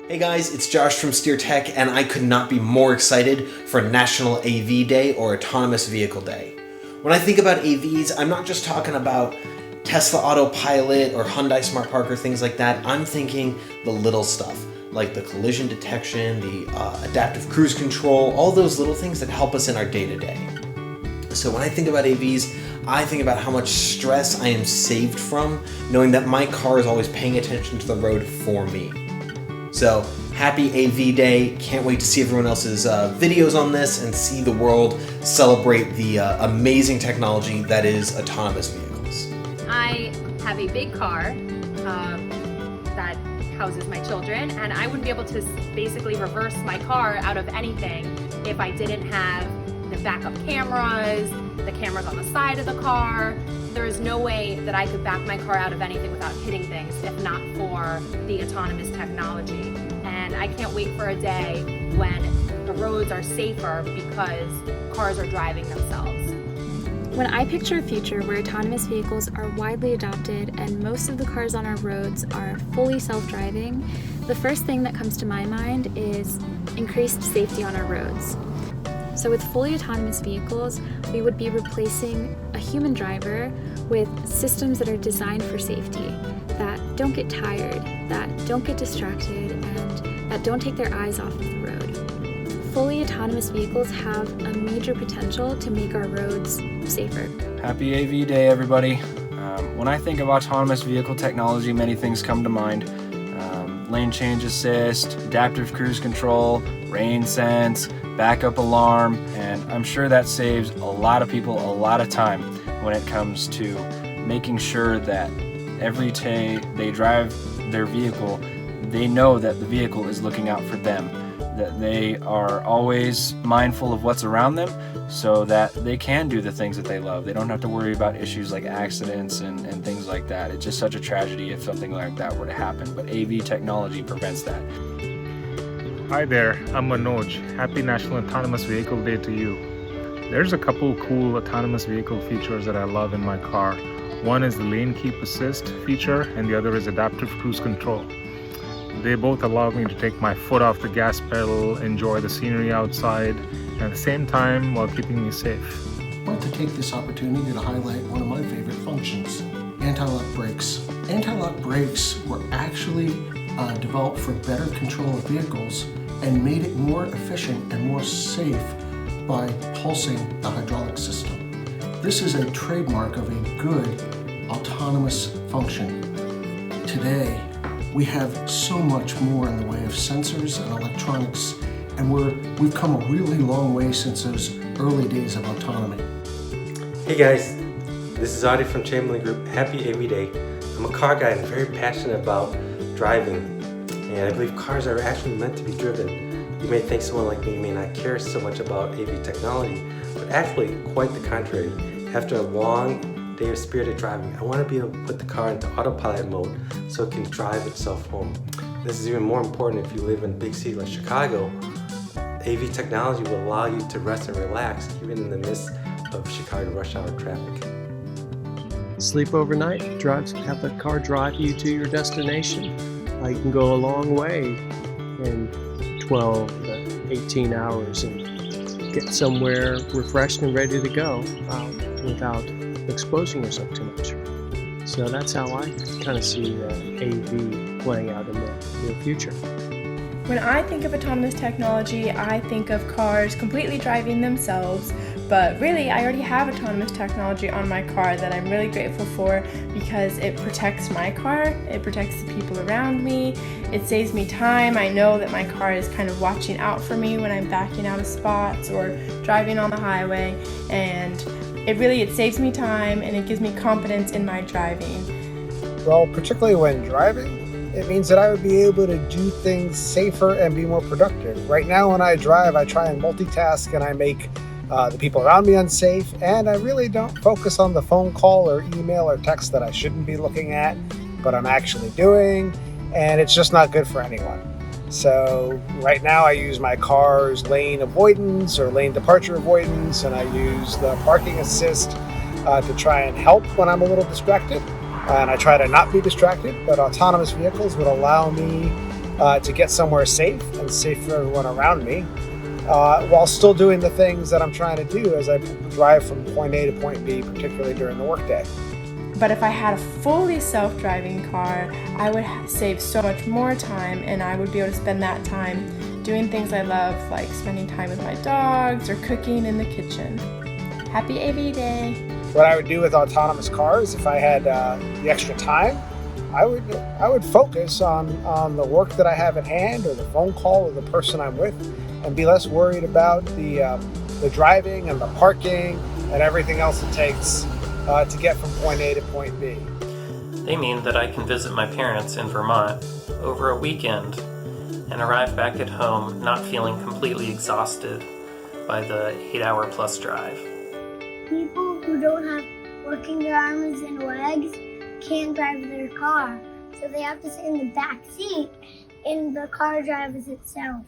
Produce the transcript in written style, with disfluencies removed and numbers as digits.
Hey guys, it's Josh from Steer Tech, and I could not be more excited for National AV Day or Autonomous Vehicle Day. When I think about AVs, I'm not just talking about Tesla Autopilot or Hyundai Smart Park or things like that. I'm thinking the little stuff, like the collision detection, the adaptive cruise control, all those little things that help us in our day-to-day. So when I think about AVs, I think about how much stress I am saved from knowing that my car is always paying attention to the road for me. So happy AV Day. Can't wait to see everyone else's videos on this and see the world celebrate the amazing technology that is autonomous vehicles. I have a big car that houses my children, and I wouldn't be able to basically reverse my car out of anything if I didn't have the backup cameras, the cameras on the side of the car. There is no way that I could back my car out of anything without hitting things if not for the autonomous technology. And I can't wait for a day when the roads are safer because cars are driving themselves. When I picture a future where autonomous vehicles are widely adopted and most of the cars on our roads are fully self-driving, the first thing that comes to my mind is increased safety on our roads. So with fully autonomous vehicles, we would be replacing a human driver with systems that are designed for safety, that don't get tired, that don't get distracted, and that don't take their eyes off of the road. Fully autonomous vehicles have a major potential to make our roads safer. Happy AV Day, everybody. When I think of autonomous vehicle technology, many things come to mind. Lane change assist, adaptive cruise control, rain sense, backup alarm, and I'm sure that saves a lot of people a lot of time when it comes to making sure that every day they drive their vehicle, they know that the vehicle is looking out for them, that they are always mindful of what's around them so that they can do the things that they love. They don't have to worry about issues like accidents and things like that. It's just such a tragedy if something like that were to happen, but AV technology prevents that. Hi there, I'm Manoj. Happy National Autonomous Vehicle Day to you. There's a couple cool autonomous vehicle features that I love in my car. One is the lane keep assist feature and the other is adaptive cruise control. They both allow me to take my foot off the gas pedal, enjoy the scenery outside, and at the same time while keeping me safe. I want to take this opportunity to highlight one of my favorite functions, anti-lock brakes. Anti-lock brakes were actually developed for better control of vehicles and made it more efficient and more safe by pulsing the hydraulic system. This is a trademark of a good autonomous function. Today, we have so much more in the way of sensors and electronics, and we've come a really long way since those early days of autonomy. Hey guys, this is Audie from Chamberlain Group. Happy AV Day. I'm a car guy and very passionate about driving, and I believe cars are actually meant to be driven. You may think someone like me may not care so much about AV technology, but actually quite the contrary. After a long day of spirited driving, I want to be able to put the car into autopilot mode so it can drive itself home. This is even more important if you live in a big city like Chicago. AV technology will allow you to rest and relax even in the midst of Chicago rush hour traffic. Sleep overnight, have the car drive you to your destination. You can go a long way in 12 to 18 hours and get somewhere refreshed and ready to go without exposing yourself too much. So that's how I kind of see AV playing out in the near future. When I think of autonomous technology, I think of cars completely driving themselves, but really I already have autonomous technology on my car that I'm really grateful for because it protects my car, it protects the people around me, it saves me time. I know that my car is kind of watching out for me when I'm backing out of spots or driving on the highway, and it saves me time and it gives me confidence in my driving. Well, particularly when driving, it means that I would be able to do things safer and be more productive. Right now when I drive, I try and multitask and I make the people around me unsafe, and I really don't focus on the phone call or email or text that I shouldn't be looking at, but I'm actually doing, and it's just not good for anyone. So right now I use my car's lane avoidance or lane departure avoidance, and I use the parking assist to try and help when I'm a little distracted. And I try to not be distracted, but autonomous vehicles would allow me to get somewhere safe and safe for everyone around me, while still doing the things that I'm trying to do as I drive from point A to point B, particularly during the workday. But if I had a fully self-driving car, I would save so much more time, and I would be able to spend that time doing things I love, like spending time with my dogs or cooking in the kitchen. Happy AV Day! What I would do with autonomous cars, if I had the extra time, I would focus on the work that I have at hand, or the phone call with the person I'm with, and be less worried about the driving and the parking and everything else it takes to get from point A to point B. They mean that I can visit my parents in Vermont over a weekend and arrive back at home not feeling completely exhausted by the 8-hour plus drive. People who don't have working arms and legs can't drive their car, so they have to sit in the back seat and the car drives itself.